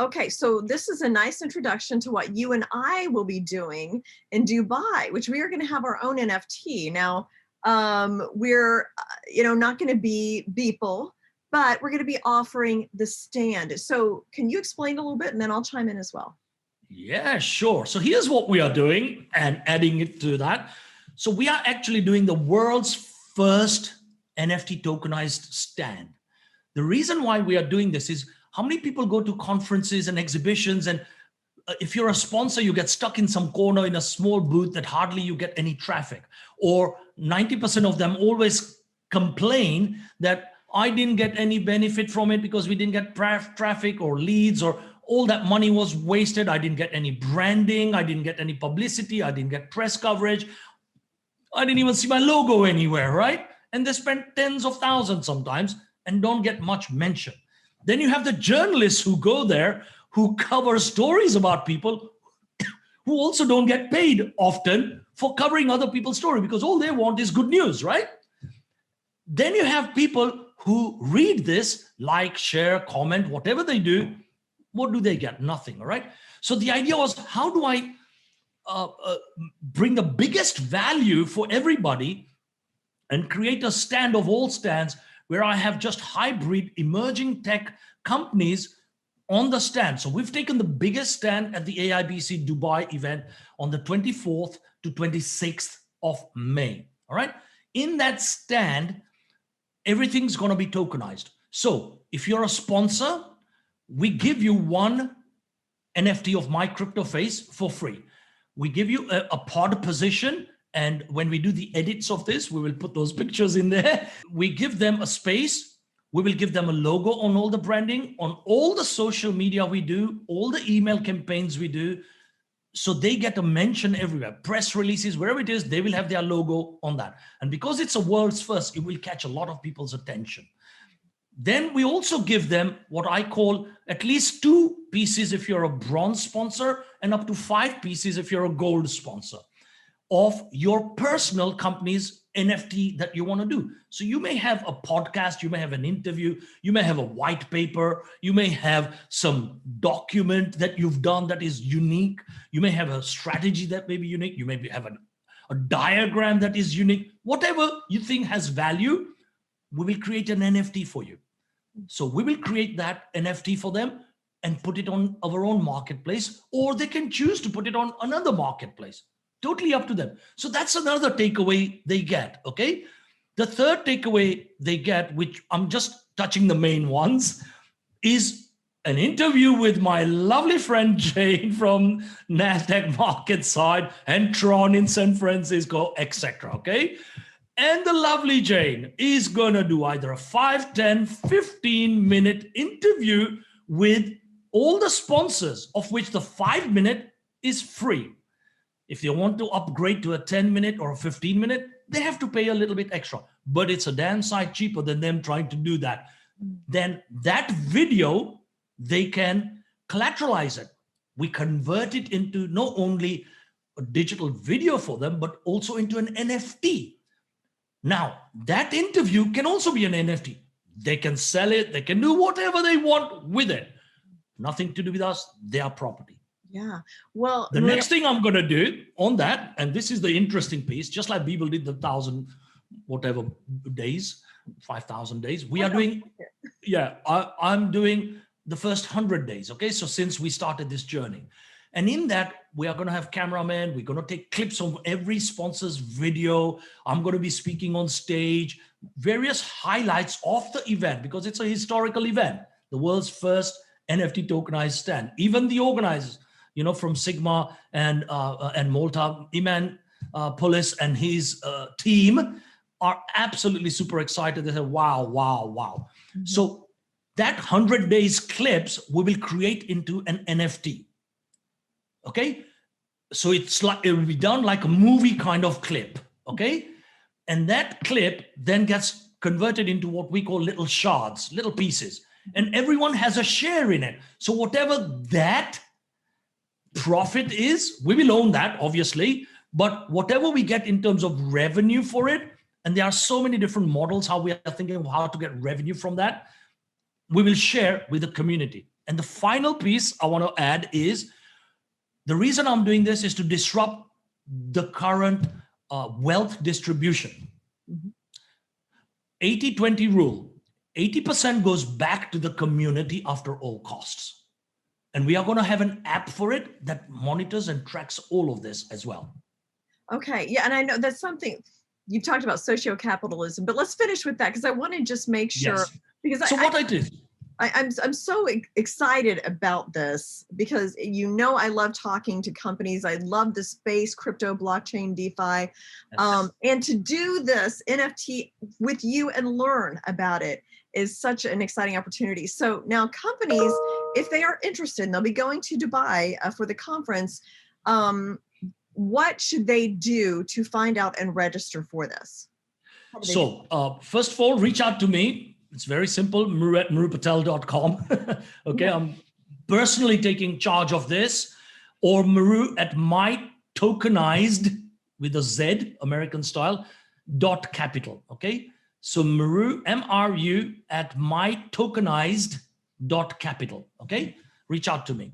Okay, so this is a nice introduction to what you and I will be doing in Dubai, which we are going to have our own NFT. Now, we're, not going to be Beeple, but we're going to be offering the stand. So can you explain a little bit, and then I'll chime in as well. Yeah, sure. So here's what we are doing and adding it to that. So we are actually doing the world's first NFT tokenized stand. The reason why we are doing this is how many people go to conferences and exhibitions, and if you're a sponsor, you get stuck in some corner in a small booth that hardly you get any traffic, or 90% of them always complain that I didn't get any benefit from it because we didn't get traffic or leads, or all that money was wasted. I didn't get any branding. I didn't get any publicity. I didn't get press coverage. I didn't even see my logo anywhere, right? And they spend tens of thousands sometimes and don't get much mention. Then you have the journalists who go there, who cover stories about people who also don't get paid often for covering other people's story, because all they want is good news, right? Then you have people who read this, like, share, comment, whatever they do. What do they get? Nothing, all right? So the idea was, how do I bring the biggest value for everybody and create a stand of all stands where I have just hybrid emerging tech companies on the stand. So we've taken the biggest stand at the AIBC Dubai event on the 24th to 26th of May, all right? In that stand, everything's gonna be tokenized. So if you're a sponsor, we give you one NFT of my crypto face for free. We give you a pod position, and when we do the edits of this, we will put those pictures in there. We give them a space. We will give them a logo on all the branding, on all the social media we do, all the email campaigns we do. So they get a mention everywhere, press releases, wherever it is, they will have their logo on that. And because it's a world's first, it will catch a lot of people's attention. Then we also give them what I call at least 2 pieces if you're a bronze sponsor, and up to 5 pieces if you're a gold sponsor, of your personal company's NFT that you want to do. So you may have a podcast, you may have an interview, you may have a white paper, you may have some document that you've done that is unique, you may have a strategy that may be unique, you may have a diagram that is unique. Whatever you think has value, we will create an NFT for you. So we will create that NFT for them and put it on our own marketplace, or they can choose to put it on another marketplace. Totally up to them. So that's another takeaway they get, okay? The third takeaway they get, which I'm just touching the main ones, is an interview with my lovely friend Jane from Nasdaq Marketside and Tron in San Francisco, etc., okay? And the lovely Jane is gonna do either a 5, 10, 15-minute interview with all the sponsors, of which the 5-minute is free. If they want to upgrade to a 10-minute or a 15-minute, they have to pay a little bit extra, but it's a damn sight cheaper than them trying to do that. Then that video, they can collateralize it. We convert it into not only a digital video for them, but also into an NFT. Now, that interview can also be an NFT. They can sell it, they can do whatever they want with it. Nothing to do with us, their property. Yeah, well, the next thing I'm going to do on that, and this is the interesting piece, just like people did the 1,000 whatever days, 5,000 days, we are doing, yeah, I'm doing the first 100 days, okay? So since we started this journey, and in that, we are going to have cameramen, we're going to take clips of every sponsor's video, I'm going to be speaking on stage, various highlights of the event, because it's a historical event, the world's first NFT tokenized stand. Even the organizers, you know, from Sigma and Malta, Iman Polis and his team are absolutely super excited. They say, wow, wow, wow. Mm-hmm. So that 100 days clips we will create into an NFT. Okay, so it's like it will be done like a movie kind of clip. Okay, and that clip then gets converted into what we call little shards, little pieces, and everyone has a share in it. So whatever that profit is, we will own that, obviously, but whatever we get in terms of revenue for it, and there are so many different models how we are thinking of how to get revenue from that, we will share with the community. And the final piece I want to add is the reason I'm doing this is to disrupt the current wealth distribution. 80-20 rule. 80% goes back to the community after all costs. And we are going to have an app for it that monitors and tracks all of this as well. Okay. Yeah. And I know that's something you talked about, socio-capitalism, but let's finish with that because I want to just make sure. Yes. Because so what I did. I'm so excited about this because I love talking to companies. I love the space, crypto, blockchain, DeFi, and to do this NFT with you and learn about it is such an exciting opportunity. So now companies, if they are interested, and they'll be going to Dubai for the conference, what should they do to find out and register for this? So first of all, reach out to me. It's very simple, muru@murupatel.com. Okay, yeah. I'm personally taking charge of this, or muru@mytokenized, with a Z, American style, .capital, okay? So MRU @mytokenized.capital, okay? Reach out to me.